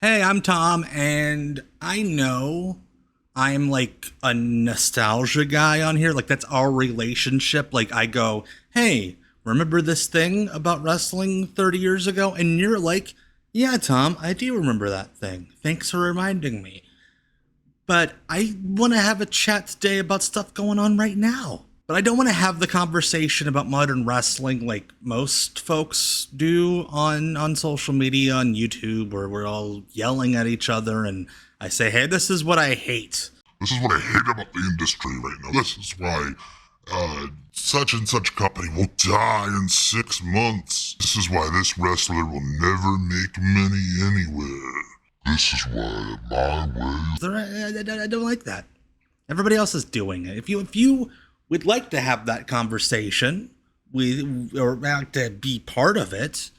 Hey, I'm Tom, and I know I'm like a nostalgia guy on here. Like, that's our relationship. Like, I go, hey, remember this thing about wrestling 30 years ago? And you're like, yeah, Tom, I do remember that thing. Thanks for reminding me. But I want to have a chat today about stuff going on right now. But I don't want to have the conversation about modern wrestling like most folks do on social media, on YouTube, where we're all yelling at each other and I say, hey, this is what I hate. This is what I hate about the industry right now. This is why such and such company will die in 6 months. This is why this wrestler will never make money anywhere. This is why my way. I don't like that. Everybody else is doing it. If you would like to have that conversation, or like to be part of it,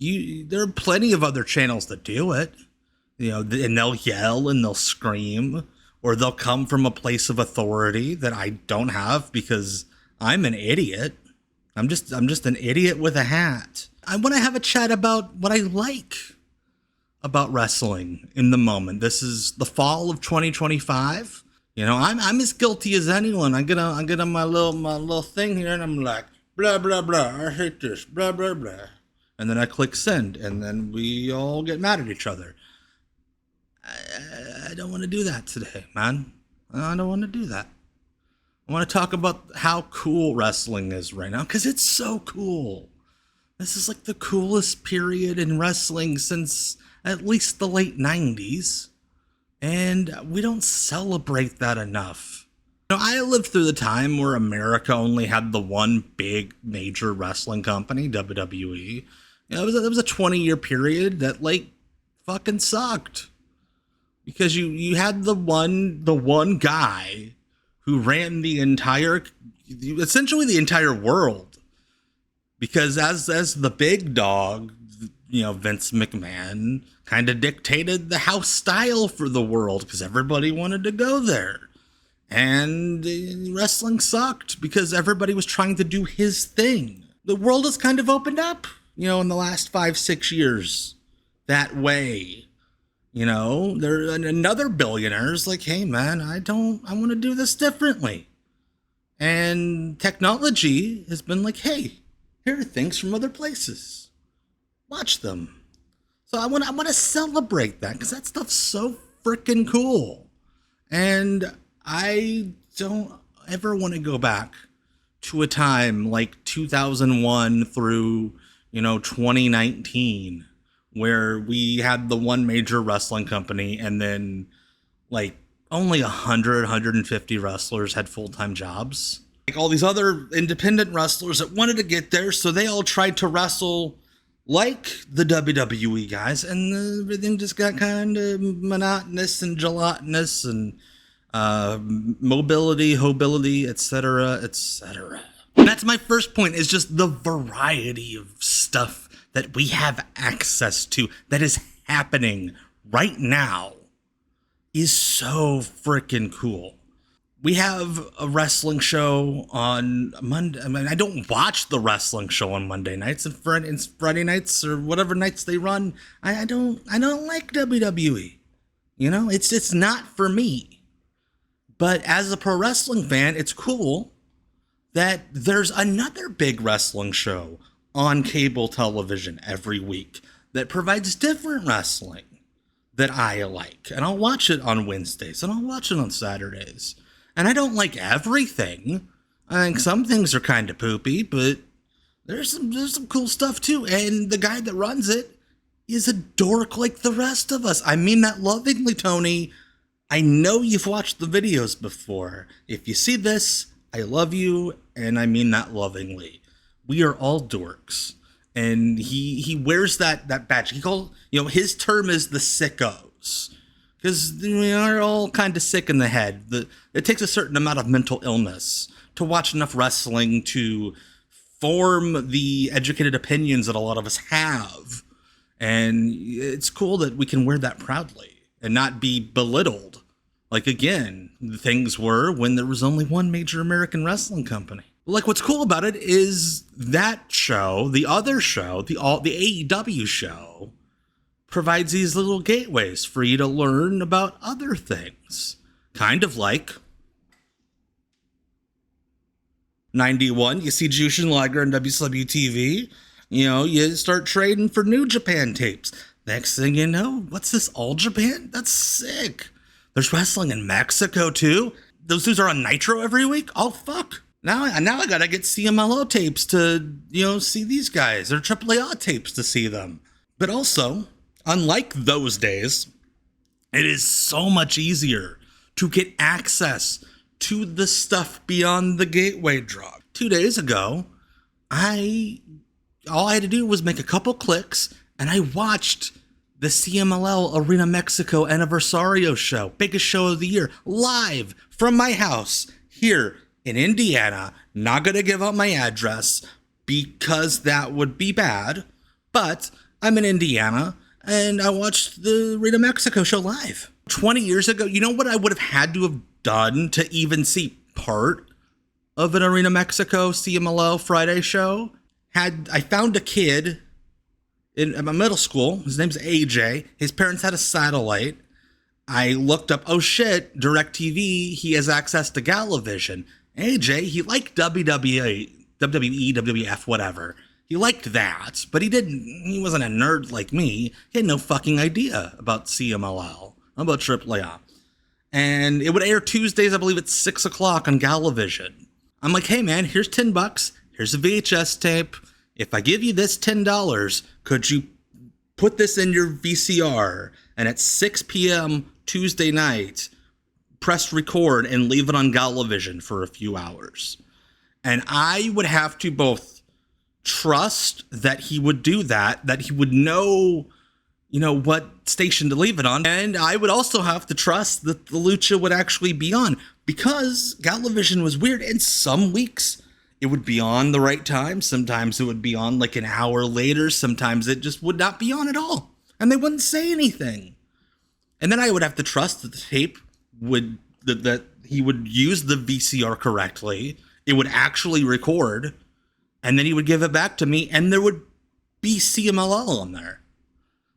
there are plenty of other channels that do it. And they'll yell and they'll scream, or they'll come from a place of authority that I don't have because I'm an idiot. I'm just an idiot with a hat. I want to have a chat about what I like about wrestling in the moment. This is the fall of 2025. I'm as guilty as anyone. I get on my little thing here, and I'm like, blah blah blah. I hate this, blah blah blah, and then I click send, and then we all get mad at each other. I don't want to do that today, man. I don't want to do that. I want to talk about how cool wrestling is right now, because it's so cool. This is like the coolest period in wrestling since at least the late 90s. And we don't celebrate that enough. I lived through the time where America only had the one big major wrestling company, WWE. It was a 20-year period that like fucking sucked. Because you had the one guy who ran essentially the entire world. Because as the big dog, Vince McMahon kind of dictated the house style for the world because everybody wanted to go there. And wrestling sucked because everybody was trying to do his thing. The world has kind of opened up, in the last 5-6 years that way. There another billionaire's like, hey man, I want to do this differently. And technology has been like, hey, here are things from other places. Watch them. So I want to celebrate that because that stuff's so freaking cool. And I don't ever want to go back to a time like 2001 through, 2019 where we had the one major wrestling company and then like only 150 wrestlers had full-time jobs. Like all these other independent wrestlers that wanted to get there, so they all tried to wrestle like the WWE guys, and everything just got kind of monotonous and gelatinous and mobility, hobility, etc., etc. That's my first point, is just the variety of stuff that we have access to that is happening right now is so freaking cool. We have a wrestling show on Monday. I mean, I don't watch the wrestling show on Monday nights and Friday nights or whatever nights they run. I don't like WWE. It's not for me. But as a pro wrestling fan, it's cool that there's another big wrestling show on cable television every week that provides different wrestling that I like. And I'll watch it on Wednesdays and I'll watch it on Saturdays. And I don't like everything. I think some things are kind of poopy, but there's some cool stuff too. And the guy that runs it is a dork like the rest of us. I mean that lovingly, Tony. I know you've watched the videos before. If you see this, I love you, and I mean that lovingly. We are all dorks. And he wears that badge. His term is the sickos. Because we are all kind of sick in the head. It takes a certain amount of mental illness to watch enough wrestling to form the educated opinions that a lot of us have. And it's cool that we can wear that proudly and not be belittled. Like, again, things were when there was only one major American wrestling company. Like, what's cool about it is that show, the other show, the AEW show, provides these little gateways for you to learn about other things. Kind of like 91, you see Jushin Liger on WCW TV. You start trading for New Japan tapes. Next thing you know, what's this, All Japan? That's sick. There's wrestling in Mexico too. Those dudes are on Nitro every week. Oh fuck! Now I gotta get CMLL tapes to see these guys, or AAA tapes to see them. But also, unlike those days, it is so much easier to get access to the stuff beyond the gateway drug. 2 days ago, all I had to do was make a couple clicks, and I watched the CMLL Arena Mexico Anniversario show, biggest show of the year, live from my house here in Indiana. Not gonna give out my address because that would be bad, but I'm in Indiana and I watched the Arena Mexico show live. 20 years ago, you know what I would have had to have done to even see part of an Arena Mexico CMLL Friday show? I found a kid in my middle school. His name's AJ. His parents had a satellite. I looked up, oh shit, DirecTV, he has access to Galavision. AJ, he liked WWE, WWF, whatever. He liked that, but he wasn't a nerd like me. He had no fucking idea about CMLL, about AAA. And it would air Tuesdays, I believe, at 6 o'clock on Galavision. I'm like, hey man, here's $10. Here's a VHS tape. If I give you this $10, could you put this in your VCR and at 6 p.m. Tuesday night, press record and leave it on Galavision for a few hours? And I would have to both trust that he would do that he would know, what station to leave it on. And I would also have to trust that the Lucha would actually be on, because Galavision was weird. And some weeks it would be on the right time. Sometimes it would be on like an hour later. Sometimes it just would not be on at all. And they wouldn't say anything. And then I would have to trust that the tape that he would use the VCR correctly. It would actually record. And then he would give it back to me. And there would be CMLL on there.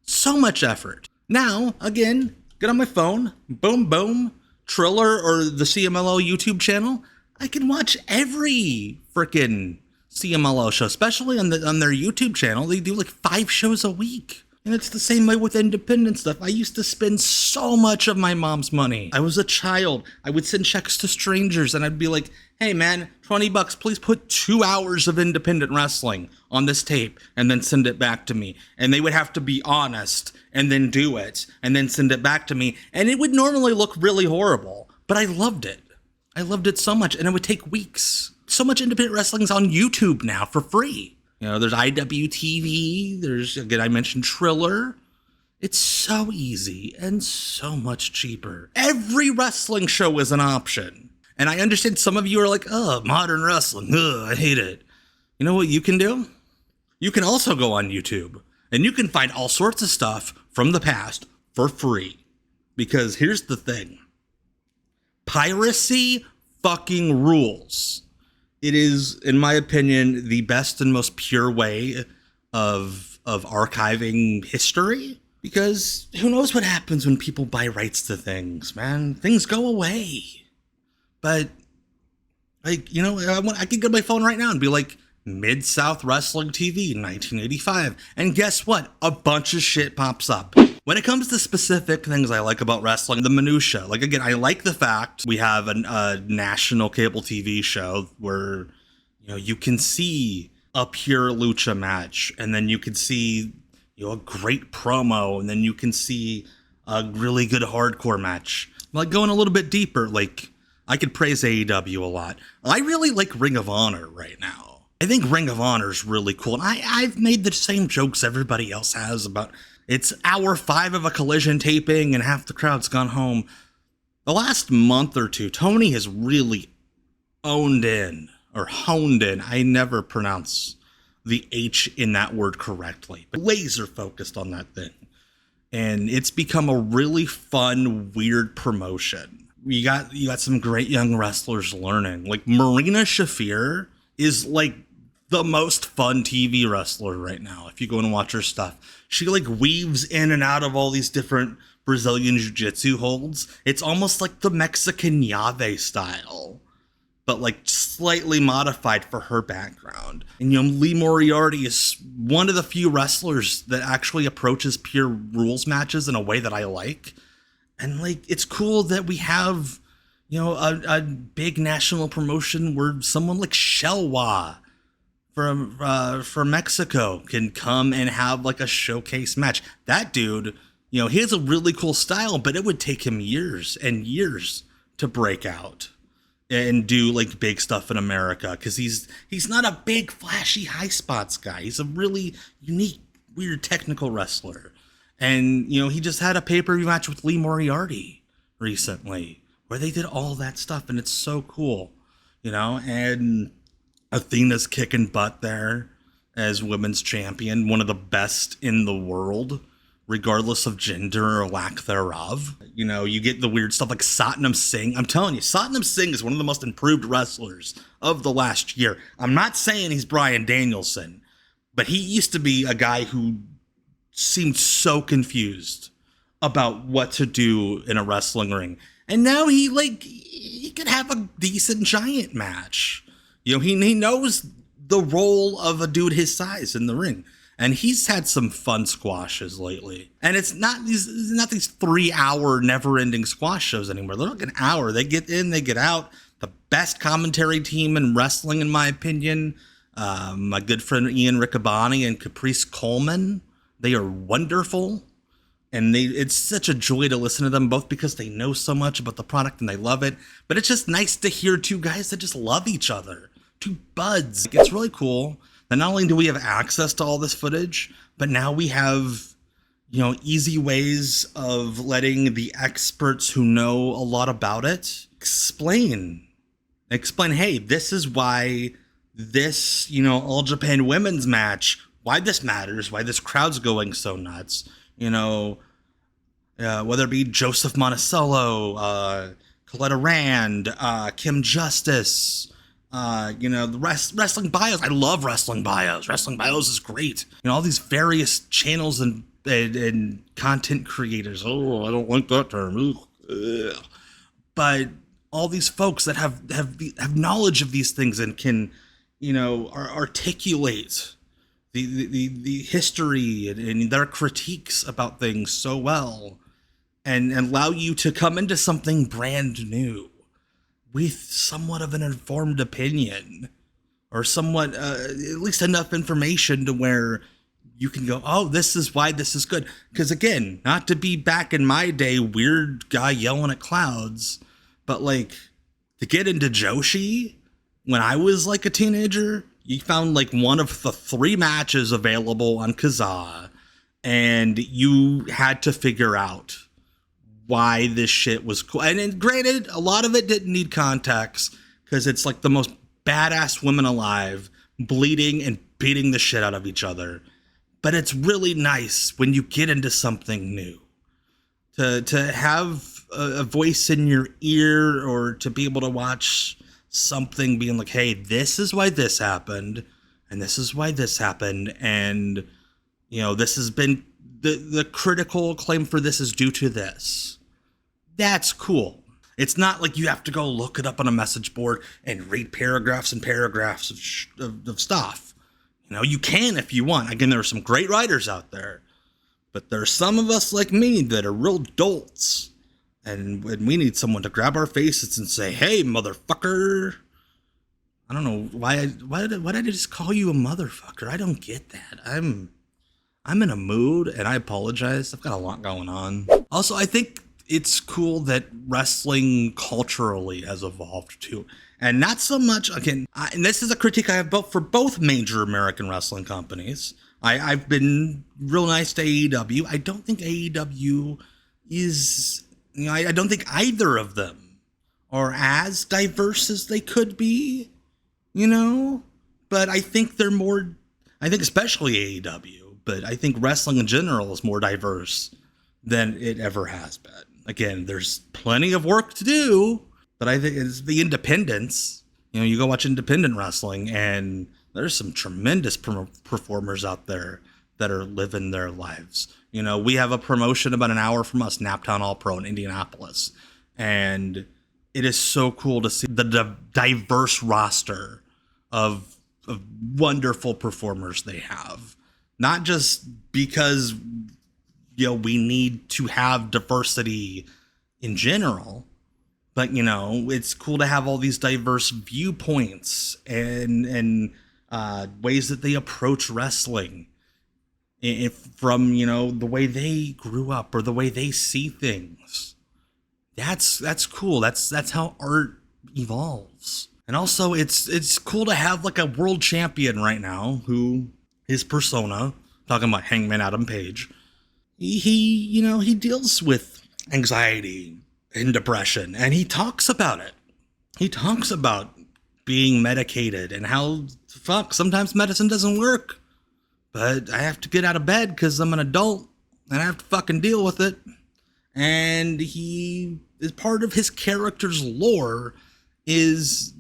So much effort. Now, again, get on my phone. Boom, boom. Triller or the CMLL YouTube channel. I can watch every freaking CMLL show, especially on their YouTube channel. They do like 5 shows a week. And it's the same way with independent stuff. I used to spend so much of my mom's money. I was a child. I would send checks to strangers and I'd be like, hey man, $20, please put 2 hours of independent wrestling on this tape and then send it back to me. And they would have to be honest and then do it and then send it back to me. And it would normally look really horrible, but I loved it. I loved it so much, and it would take weeks. So much independent wrestling's on YouTube now for free. There's IWTV, there's, again, I mentioned Triller. It's so easy and so much cheaper. Every wrestling show is an option. And I understand some of you are like, oh, modern wrestling, ugh, I hate it. You know what you can do? You can also go on YouTube, and you can find all sorts of stuff from the past for free. Because here's the thing. Piracy fucking rules. It is, in my opinion, the best and most pure way of archiving history. Because who knows what happens when people buy rights to things, man. Things go away. But, I could get my phone right now and be like, Mid-South Wrestling TV, 1985. And guess what? A bunch of shit pops up. When it comes to specific things I like about wrestling, the minutia, like, again, I like the fact we have a national cable TV show where, you can see a pure lucha match, and then you can see, a great promo, and then you can see a really good hardcore match. Like, going a little bit deeper, like, I could praise AEW a lot. I really like Ring of Honor right now. I think Ring of Honor is really cool. And I've made the same jokes everybody else has about it's hour 5 of a Collision taping and half the crowd's gone home. The last month or two, Tony has really honed in. I never pronounce the H in that word correctly, but laser focused on that thing. And it's become a really fun, weird promotion. You got some great young wrestlers learning. Like Marina Shafir is like the most fun TV wrestler right now. If you go and watch her stuff, she like weaves in and out of all these different Brazilian jiu-jitsu holds. It's almost like the Mexican Llave style, but like slightly modified for her background. And Lee Moriarty is one of the few wrestlers that actually approaches pure rules matches in a way that I like. And like, it's cool that we have, a big national promotion where someone like Shelwa from Mexico can come and have like a showcase match. That dude, he has a really cool style, but it would take him years and years to break out and do like big stuff in America, because he's not a big flashy high spots guy. He's a really unique, weird technical wrestler. And he just had a pay-per-view match with Lee Moriarty recently where they did all that stuff, and it's so cool, and Athena's kicking butt there as women's champion, one of the best in the world, regardless of gender or lack thereof. You get the weird stuff like Satnam Singh. I'm telling you, Satnam Singh is one of the most improved wrestlers of the last year. I'm not saying he's Bryan Danielson, but he used to be a guy who seemed so confused about what to do in a wrestling ring. And now he could have a decent giant match. He knows the role of a dude his size in the ring. And he's had some fun squashes lately. And it's not these 3-hour never-ending squash shows anymore. They're like an hour. They get in, they get out. The best commentary team in wrestling, in my opinion. My good friend Ian Riccaboni and Caprice Coleman. They are wonderful. And it's such a joy to listen to them, both because they know so much about the product and they love it. But it's just nice to hear two guys that just love each other. Two buds. It's really cool. And not only do we have access to all this footage, but now we have, easy ways of letting the experts who know a lot about it explain, hey, this is why this, All Japan women's match, why this matters, why this crowd's going so nuts, whether it be Joseph Monticello, Coletta Rand, Kim Justice, the wrestling bios. I love wrestling bios. Wrestling bios is great. All these various channels and content creators. Oh, I don't like that term. Ugh. But all these folks that have knowledge of these things and can, articulate the history and their critiques about things so well, and allow you to come into something brand new with somewhat of an informed opinion, or somewhat, at least enough information to where you can go, oh, this is why this is good. Because again, not to be back in my day, weird guy yelling at clouds, but like to get into Joshi when I was like a teenager, you found like one of the 3 matches available on Kazaa, and you had to figure out why this shit was cool. And granted, a lot of it didn't need context, because it's like the most badass women alive, bleeding and beating the shit out of each other. But it's really nice when you get into something new to have a voice in your ear, or to be able to watch something being like, hey, this is why this happened, and this is why this happened, and this has been the critical acclaim for this is due to this. That's cool. It's not like you have to go look it up on a message board and read paragraphs and paragraphs of stuff. You can if you want. Again, there are some great writers out there, but there are some of us like me that are real dolts, and when we need someone to grab our faces and say, hey, motherfucker. I don't know why did I just call you a motherfucker? I don't get that. I'm in a mood, and I apologize. I've got a lot going on. Also, I think it's cool that wrestling culturally has evolved too. And not so much, again, and this is a critique I have for both major American wrestling companies. I've been real nice to AEW. I don't think AEW is, I don't think either of them are as diverse as they could be, but I think they're more, I think especially AEW, but I think wrestling in general is more diverse than it ever has been. Again, there's plenty of work to do, but I think it's the independents. You go watch independent wrestling, and there's some tremendous performers out there that are living their lives. You know, we have a promotion about an hour from us, Naptown All Pro in Indianapolis. And it is so cool to see the diverse roster of wonderful performers they have. Not just because, you know, we need to have diversity in general, but, you know, it's cool to have all these diverse viewpoints and ways that they approach wrestling. From, you know, the way they grew up or the way they see things. That's cool. That's how art evolves. And also it's cool to have like a world champion right now who his persona, talking about Hangman Adam Page, he deals with anxiety and depression, and he talks about it. He talks about being medicated and how sometimes medicine doesn't work. But I have to get out of bed because I'm an adult and I have to fucking deal with it. And he is part of his character's lore is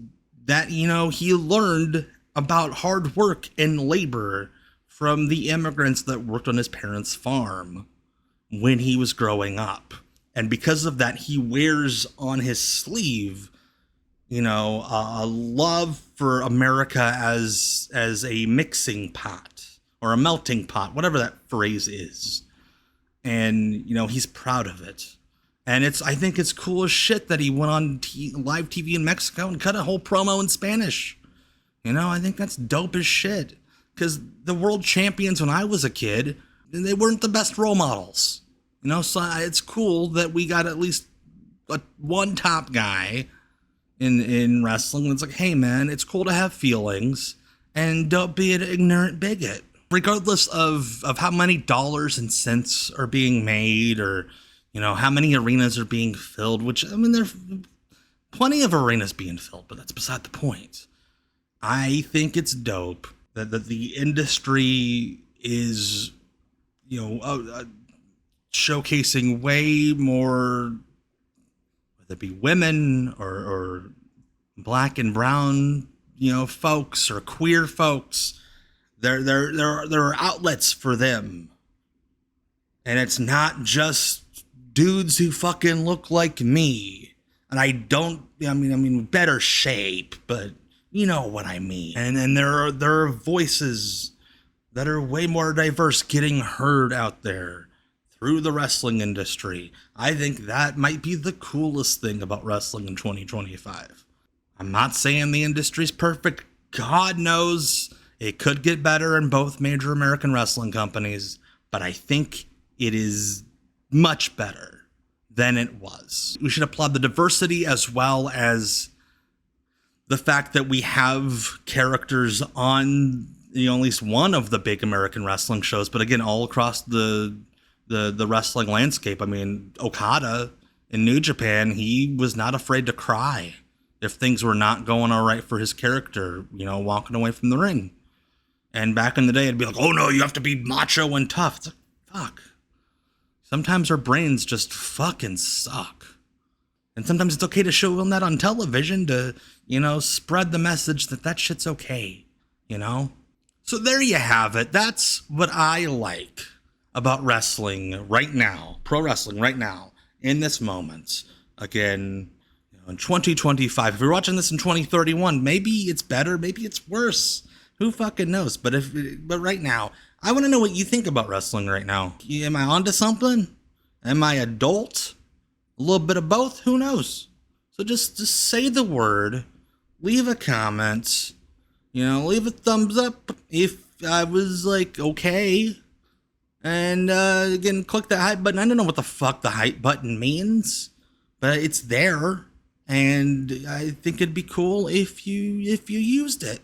that, you know, he learned about hard work and labor from the immigrants that worked on his parents' farm when he was growing up. And because of that, he wears on his sleeve, you know, a love for America as a mixing pot. Or a melting pot, whatever that phrase is. And, you know, he's proud of it. And I think it's cool as shit that he went on live TV in Mexico and cut a whole promo in Spanish. You know, I think that's dope as shit. Because the world champions when I was a kid, they weren't the best role models. You know, so it's cool that we got at least one top guy in wrestling. It's like, hey man, it's cool to have feelings. And don't be an ignorant bigot. Regardless of how many dollars and cents are being made or, you know, how many arenas are being filled, which, I mean, there's plenty of arenas being filled, but that's beside the point. I think it's dope that the industry is, you know, showcasing way more, whether it be women or black and brown, you know, folks or queer folks. There are outlets for them. And it's not just dudes who fucking look like me. And I mean, better shape, but you know what I mean. And there are voices that are way more diverse getting heard out there through the wrestling industry. I think that might be the coolest thing about wrestling in 2025. I'm not saying the industry's perfect. God knows it could get better in both major American wrestling companies, but I think it is much better than it was. We should applaud the diversity as well as the fact that we have characters on, you know, at least one of the big American wrestling shows, but again, all across the wrestling landscape. I mean, Okada in New Japan, he was not afraid to cry if things were not going all right for his character, you know, walking away from the ring. And back in the day, it'd be like, oh no, you have to be macho and tough. It's like, fuck. Sometimes our brains just fucking suck. And sometimes it's okay to show them that on television to, you know, spread the message that shit's okay, you know? So there you have it. That's what I like about wrestling right now, pro wrestling right now, in this moment. Again, you know, in 2025, if you're watching this in 2031, maybe it's better, maybe it's worse. Who fucking knows? But right now, I want to know what you think about wrestling right now. Am I onto something? Am I adult? A little bit of both? Who knows? So just say the word, leave a comment, you know, leave a thumbs up if I was like, okay. And again, click that hype button. I don't know what the fuck the hype button means, but it's there. And I think it'd be cool if you used it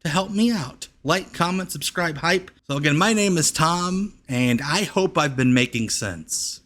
to help me out. Like, comment, subscribe, hype. So again, my name is Tom, and I hope I've been making sense.